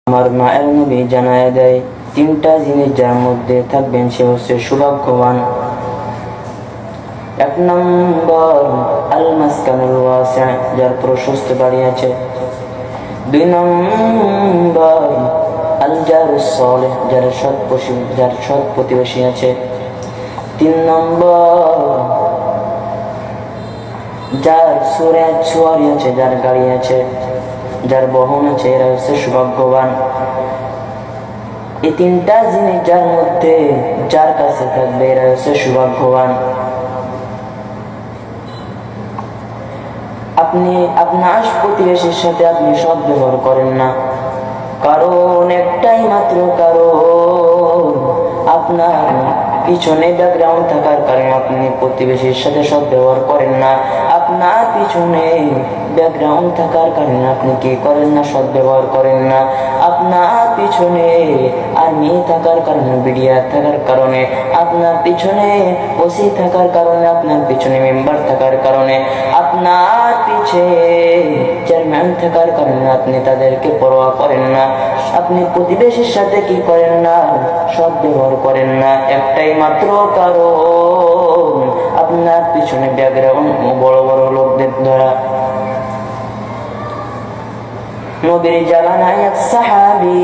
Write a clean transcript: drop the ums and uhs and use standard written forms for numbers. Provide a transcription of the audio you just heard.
আমার মায়ের নবী জানায় দেয়, তিনটা জিনিস যার মধ্যে থাকবেন সে হচ্ছে সৌভাগ্যবান। এক নম্বর আল মাসকানুল ওয়াসি', যার প্রশস্ত বাড়ি আছে। দুই নম্বর আল জারুস সালিহ, যার সৎ প্রতিবেশী আছে। তিন নম্বর যার সুয়ারি আছে, যার গাড়ি আছে, যার বহন আছে, এরা হচ্ছে সৌভাগ্যবান। এই তিনটা জিনিস যার মধ্যে যার কাছে থাকবে এরা হচ্ছে সৌভাগ্যবান। আপনি আপনার প্রতিবেশীর সাথে আপনি সৎ ব্যবহার করেন না, কারণ একটাই মাত্র কারণ, আপনার পিছনে ব্যাকগ্রাউন্ড থাকার কারণে আপনি প্রতিবেশীর সাথে সৎ ব্যবহার করেন না। আপনার পিছনে ব্যাকগ্রাউন্ড থাকার কারণে আপনি কি করেন না? সৎ ব্যবহার করেন না। আপনার পিছনে আর্মি থাকার কারণে, বিডিআর থাকার কারণে, আপনার পিছনে ওসি থাকার কারণে, আপনার পিছনে মেম্বার থাকার কারণে, আপনার পিছে চেয়ারম্যান থাকার কারণে আপনি তাদেরকে পরোয়া করেন না। আপনি প্রতিবেশীর সাথে কি করেন না? সৎ ব্যবহার করেন না। একটাই মাত্র কারণ, আপনার পিছনে ব্যাকগ্রাউন্ড বড় বড় লোকদের দ্বারা। নবীর জামানায় এক সাহাবী